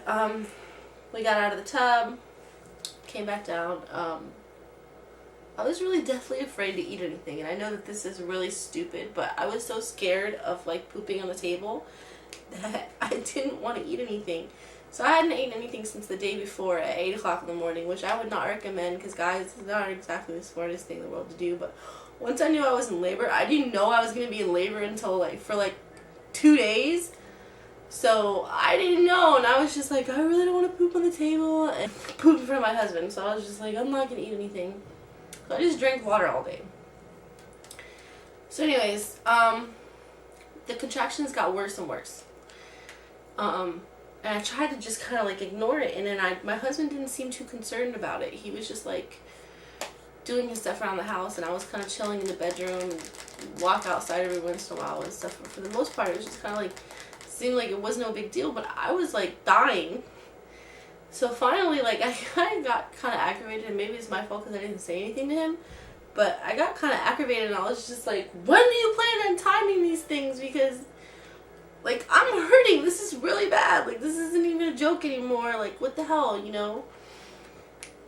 we got out of the tub, came back down. I was really deathly afraid to eat anything, and I know that this is really stupid, but I was so scared of like pooping on the table that I didn't want to eat anything. So I hadn't eaten anything since the day before at 8 o'clock in the morning, which I would not recommend because, guys, it's not exactly the smartest thing in the world to do. But once I knew I was in labor, I didn't know I was going to be in labor until for 2 days. So I didn't know, and I was just like, I really don't want to poop on the table and poop in front of my husband. So I was just like, I'm not going to eat anything. So I just drank water all day. So anyways, the contractions got worse and worse. And I tried to just kind of ignore it, and then my husband didn't seem too concerned about it. He was just doing his stuff around the house, and I was kind of chilling in the bedroom and walk outside every once in a while and stuff. But for the most part, it was just kind of seemed like it was no big deal, but I was dying. So finally, I kind of got kind of aggravated, and maybe it's my fault because I didn't say anything to him. But I got kind of aggravated, and I was just like, when do you plan on timing these things? Because I'm hurting. This is really bad. This isn't even a joke anymore. What the hell, you know?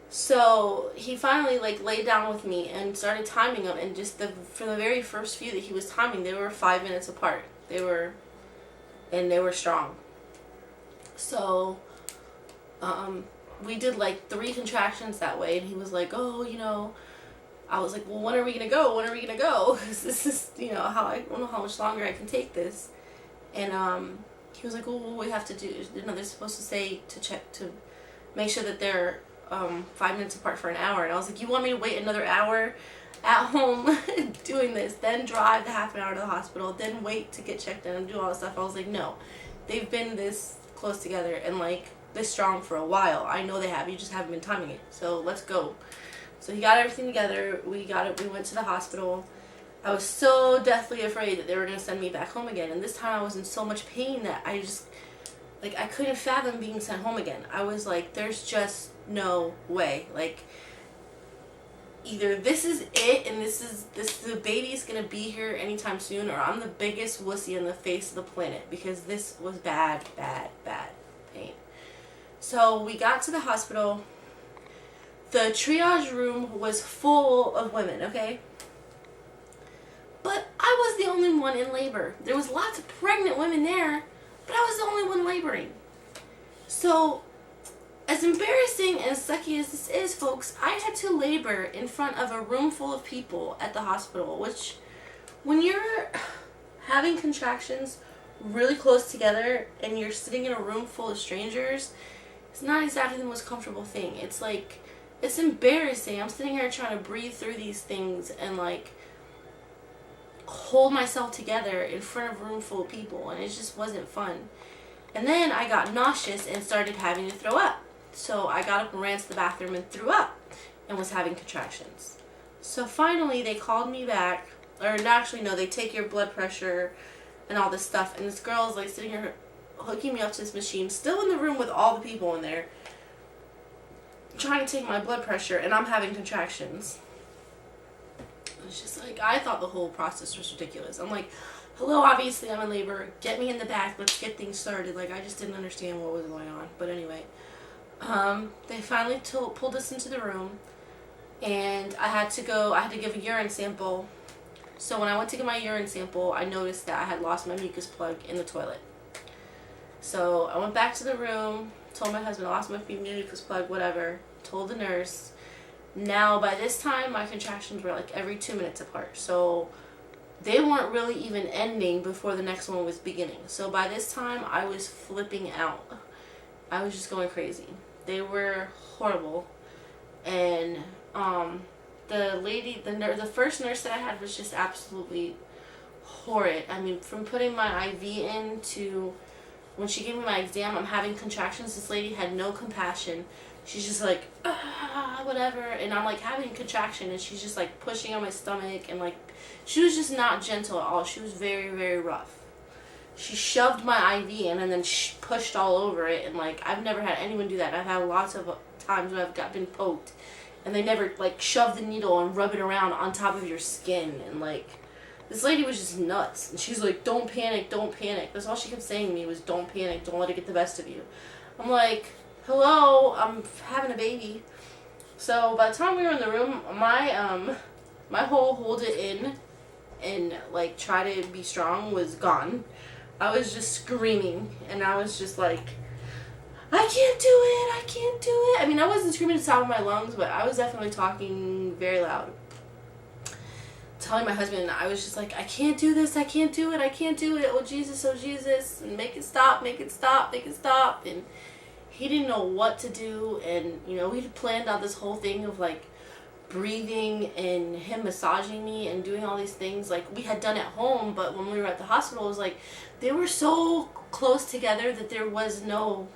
So he finally, laid down with me and started timing them. And just for the very first few that he was timing, they were 5 minutes apart. They were strong. So, we did, 3 contractions that way. And he was like, oh, you know, I was like, well, when are we going to go? When are we going to go? Because this is, I don't know how much longer I can take this. And he was like, well, what we have to do, they're supposed to say to make sure that they're 5 minutes apart for an hour. And I was like, you want me to wait another hour at home doing this, then drive the half an hour to the hospital, then wait to get checked in and do all this stuff? I was like, no, they've been this close together and this strong for a while. I know they have. You just haven't been timing it. So let's go. So he got everything together. We went to the hospital. I was so deathly afraid that they were going to send me back home again. And this time I was in so much pain that I just, I couldn't fathom being sent home again. I was like, there's just no way. Either this is it and the baby's going to be here anytime soon, or I'm the biggest wussy on the face of the planet, because this was bad, bad, bad pain. So we got to the hospital. The triage room was full of women, okay? But I was the only one in labor. There was lots of pregnant women there, but I was the only one laboring. So, as embarrassing and sucky as this is, folks, I had to labor in front of a room full of people at the hospital, which, when you're having contractions really close together and you're sitting in a room full of strangers, it's not exactly the most comfortable thing. It's it's embarrassing. I'm sitting here trying to breathe through these things and hold myself together in front of a room full of people, and it just wasn't fun. And then I got nauseous and started having to throw up. So I got up and ran to the bathroom and threw up and was having contractions. So finally they called me back, or actually no, they take your blood pressure and all this stuff, and this girl is sitting here hooking me up to this machine, still in the room with all the people in there, trying to take my blood pressure, and I'm having contractions. It's just I thought the whole process was ridiculous. I'm like, hello, obviously I'm in labor. Get me in the back. Let's get things started. I just didn't understand what was going on. But anyway, they finally pulled us into the room, and I had to give a urine sample. So when I went to get my urine sample, I noticed that I had lost my mucus plug in the toilet. So I went back to the room, told my husband I lost my mucus plug, whatever, told the nurse. Now, by this time, my contractions were every 2 minutes apart. So they weren't really even ending before the next one was beginning. So by this time, I was flipping out. I was just going crazy. They were horrible. And the first nurse that I had was just absolutely horrid. I mean, from putting my IV in to when she gave me my exam, I'm having contractions. This lady had no compassion. She's just whatever, and I'm having a contraction, and she's just pushing on my stomach, and she was just not gentle at all. She was very, very rough. She shoved my IV in and then pushed all over it, and I've never had anyone do that. I've had lots of times where I've been poked, and they never shove the needle and rub it around on top of your skin, and this lady was just nuts. And she's like, don't panic, don't panic. That's all she kept saying to me was, don't panic, don't let it get the best of you. I'm like, hello, I'm having a baby. So by the time we were in the room, my whole hold it in and like try to be strong was gone. I was just screaming, and I was just like, I can't do it, I can't do it. I mean, I wasn't screaming at the top of my lungs, but I was definitely talking very loud. Telling my husband, I was just like, I can't do this, I can't do it, I can't do it. Oh Jesus, and make it stop, make it stop, make it stop. And he didn't know what to do, and you know, we'd planned out this whole thing of like breathing and him massaging me and doing all these things like we had done at home, but when we were at the hospital, it was like they were so close together that there was no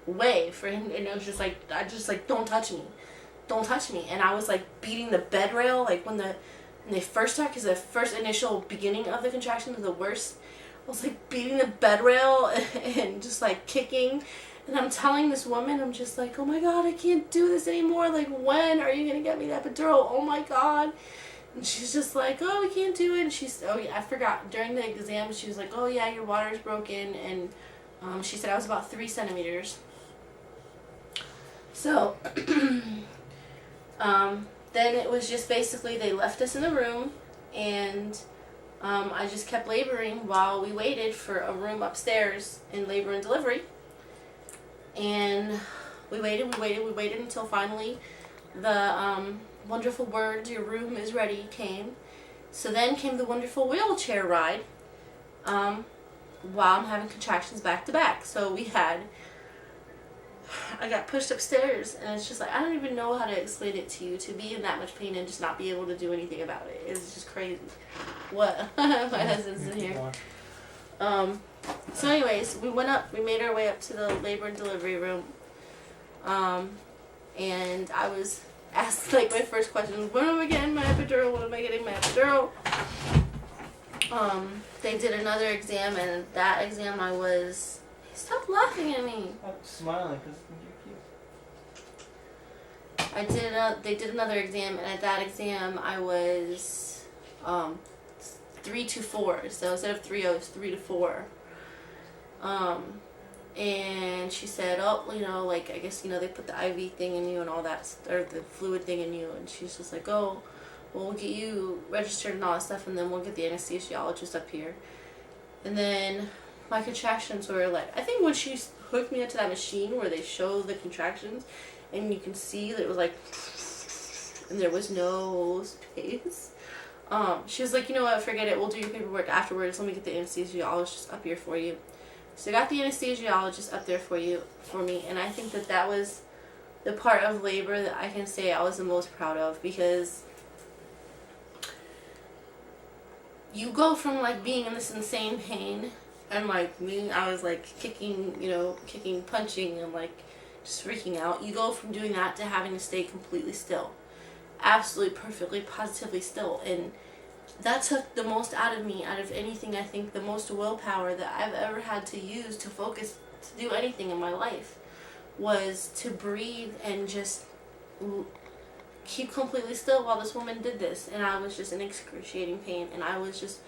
way for him, and it was just like, I just like, don't touch me, don't touch me. And I was like beating the bed rail, like when they first start, because the first initial beginning of the contractions are the worst. I was like beating the bed rail and just like kicking. And I'm telling this woman, I'm just like, oh my God, I can't do this anymore. Like, when are you going to get me the epidural? Oh my God. And she's just like, oh, we can't do it. And she's, oh yeah, I forgot. During the exam, she was like, oh yeah, your water's broken. And she said I was about 3 centimeters. So, then it was just basically they left us in the room, and I just kept laboring while we waited for a room upstairs in labor and delivery. And we waited until finally the wonderful words, your room is ready, came. So then came the wonderful wheelchair ride while I'm having contractions back to back. So I got pushed upstairs, and it's just like, I don't even know how to explain it to you, to be in that much pain and just not be able to do anything about it. It's just crazy. What? My husband's in here. So anyways, we made our way up to the labor and delivery room, and I was asked, like, my first question was, when am I getting my epidural? When am I getting my epidural? They did another exam, and that exam stop laughing at me. I'm smiling because you're cute. They did another exam, and at that exam I was 3 to 4. So instead of 3, I was 3 to 4. And she said, oh, you know, like, I guess, you know, they put the IV thing in you and all that, or the fluid thing in you, and she's just like, oh, we'll get you registered and all that stuff, and then we'll get the anesthesiologist up here. And then my contractions were like, I think when she hooked me up to that machine where they show the contractions, and you can see that it was like, and there was no space. She was like, you know what, forget it, we'll do your paperwork afterwards, let me get the anesthesiologist up here for you. So I got the anesthesiologist up there for me, and I think that was the part of labor that I can say I was the most proud of, because you go from like being in this insane pain, and like me, I was like kicking, punching, and like just freaking out. You go from doing that to having to stay completely still, absolutely, perfectly, positively still, and that took the most out of me, out of anything. I think the most willpower that I've ever had to use to focus, to do anything in my life, was to breathe and just keep completely still while this woman did this. And I was just in excruciating pain, and I was just,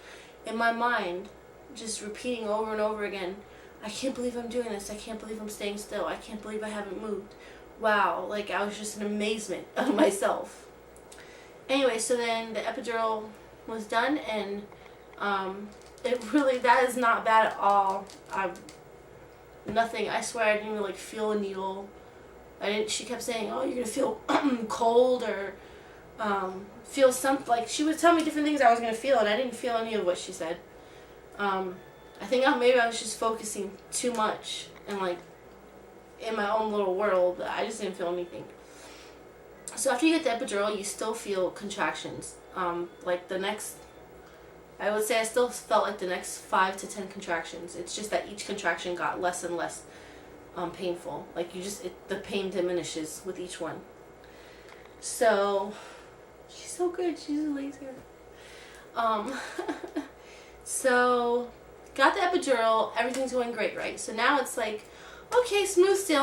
in my mind, just repeating over and over again, I can't believe I'm doing this, I can't believe I'm staying still, I can't believe I haven't moved. Wow, like I was just in amazement of myself. Anyway, so then the epidural was done, and that is not bad at all. I swear I didn't even like feel a needle. She kept saying, oh, you're gonna feel cold, or feel something, like she would tell me different things I was gonna feel, and I didn't feel any of what she said. I think maybe I was just focusing too much and like in my own little world. I just didn't feel anything. So after you get the epidural, you still feel contractions. Like I would say I still felt like the next 5 to 10 contractions. It's just that each contraction got less and less painful. Like the pain diminishes with each one. So she's so good. She's a laser. So got the epidural. Everything's going great, right? So now it's like, okay, smooth sailing.